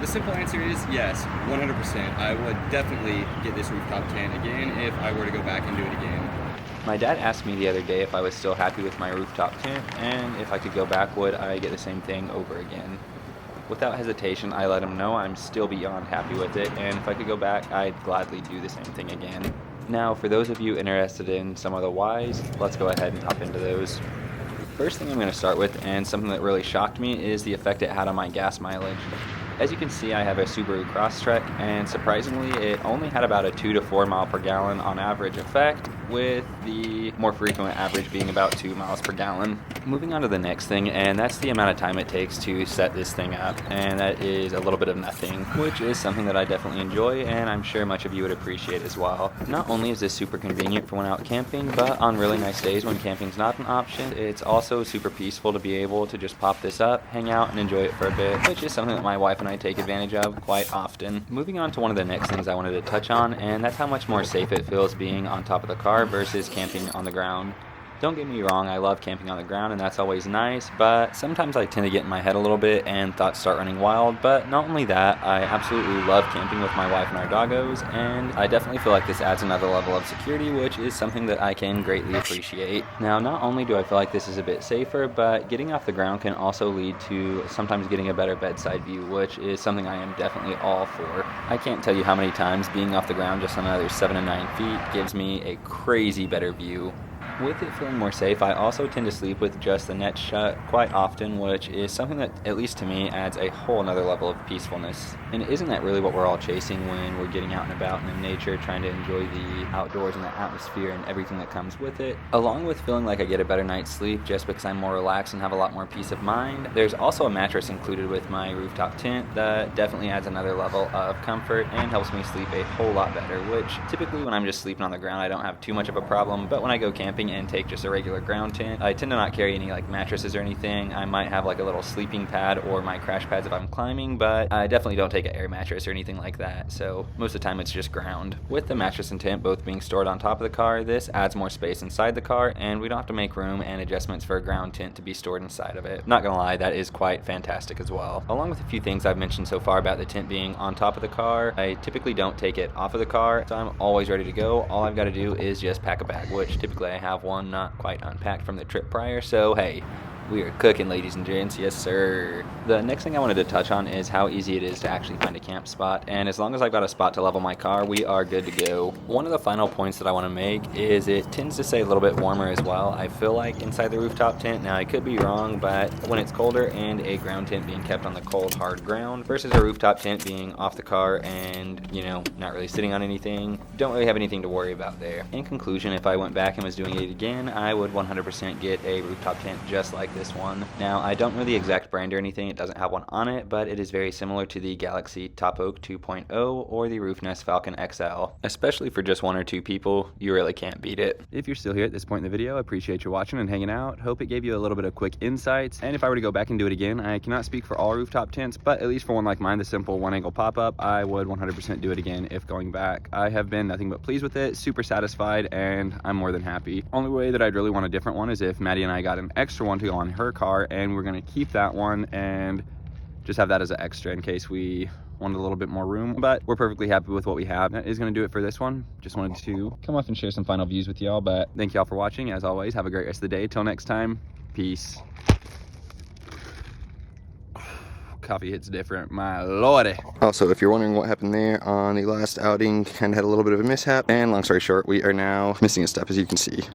The simple answer is yes, 100%. I would definitely get this rooftop tent again if I were to go back and do it again. My dad asked me the other day if I was still happy with my rooftop tent, and if I could go back, would I get the same thing over again? Without hesitation, I let him know I'm still beyond happy with it, and if I could go back, I'd gladly do the same thing again. Now, for those of you interested in some of the whys, let's go ahead and hop into those. First thing I'm going to start with, and something that really shocked me, is the effect it had on my gas mileage. As you can see, I have a Subaru Crosstrek, and surprisingly, it only had about a 2 to 4 mile per gallon on average effect, with the more frequent average being about 2 miles per gallon. Moving on to the next thing, and that's the amount of time it takes to set this thing up, and that is a little bit of nothing, which is something that I definitely enjoy, and I'm sure much of you would appreciate as well. Not only is this super convenient for when out camping, but on really nice days when camping's not an option, it's also super peaceful to be able to just pop this up, hang out, and enjoy it for a bit, which is something that my wife and I take advantage of quite often. Moving on to one of the next things I wanted to touch on, and that's how much more safe it feels being on top of the car versus camping on the ground. Don't get me wrong, I love camping on the ground and that's always nice, but sometimes I tend to get in my head a little bit and thoughts start running wild. But not only that, I absolutely love camping with my wife and our doggos, and I definitely feel like this adds another level of security, which is something that I can greatly appreciate. Now, not only do I feel like this is a bit safer, but getting off the ground can also lead to sometimes getting a better bedside view, which is something I am definitely all for. I can't tell you how many times being off the ground just another 7 to 9 feet gives me a crazy better view. With it feeling more safe, I also tend to sleep with just the net shut quite often, which is something that, at least to me, adds a whole nother level of peacefulness. And isn't that really what we're all chasing when we're getting out and about in nature, trying to enjoy the outdoors and the atmosphere and everything that comes with it? Along with feeling like I get a better night's sleep just because I'm more relaxed and have a lot more peace of mind, there's also a mattress included with my rooftop tent that definitely adds another level of comfort and helps me sleep a whole lot better, which typically when I'm just sleeping on the ground I don't have too much of a problem, but when I go camping and take just a regular ground tent, I tend to not carry any like mattresses or anything. I might have like a little sleeping pad or my crash pads if I'm climbing, but I definitely don't take an air mattress or anything like that, so most of the time it's just ground. With the mattress and tent both being stored on top of the car, this adds more space inside the car, and we don't have to make room and adjustments for a ground tent to be stored inside of it. Not gonna lie, that is quite fantastic as well. Along with a few things I've mentioned so far about the tent being on top of the car, I typically don't take it off of the car, so I'm always ready to go. All I've got to do is just pack a bag, which typically I have one not quite unpacked from the trip prior, so hey, we are cooking, ladies and gents. Yes, sir. The next thing I wanted to touch on is how easy it is to actually find a camp spot, and as long as I've got a spot to level my car, we are good to go. One of the final points that I want to make is it tends to stay a little bit warmer as well, I feel like, inside the rooftop tent. Now, I could be wrong, but when it's colder and a ground tent being kept on the cold, hard ground versus a rooftop tent being off the car and, you know, not really sitting on anything, don't really have anything to worry about there. In conclusion, if I went back and was doing it again, I would 100% get a rooftop tent just like this one. Now, I don't know the exact brand or anything, it doesn't have one on it, but it is very similar to the Galaxy Top Oak 2.0 or the Roofnest Falcon XL. Especially for just 1 or 2 people, you really can't beat it. If you're still here at this point in the video, I appreciate you watching and hanging out. Hope it gave you a little bit of quick insights, and if I were to go back and do it again, I cannot speak for all rooftop tents, but at least for one like mine, the simple one angle pop-up, I would 100% do it again if going back. I have been nothing but pleased with it, super satisfied, and I'm more than happy. Only way that I'd really want a different one is if Maddie and I got an extra one to go on her car, and we're going to keep that one and just have that as an extra in case we wanted a little bit more room, but we're perfectly happy with what we have. That is going to do it for this one. Just wanted to come up and share some final views with y'all, but thank y'all for watching. As always, have a great rest of the day. Till next time, peace. Coffee hits different, my lordy. Also, if you're wondering what happened there on the last outing, kind of had a little bit of a mishap, and long story short, we are now missing a step, as you can see.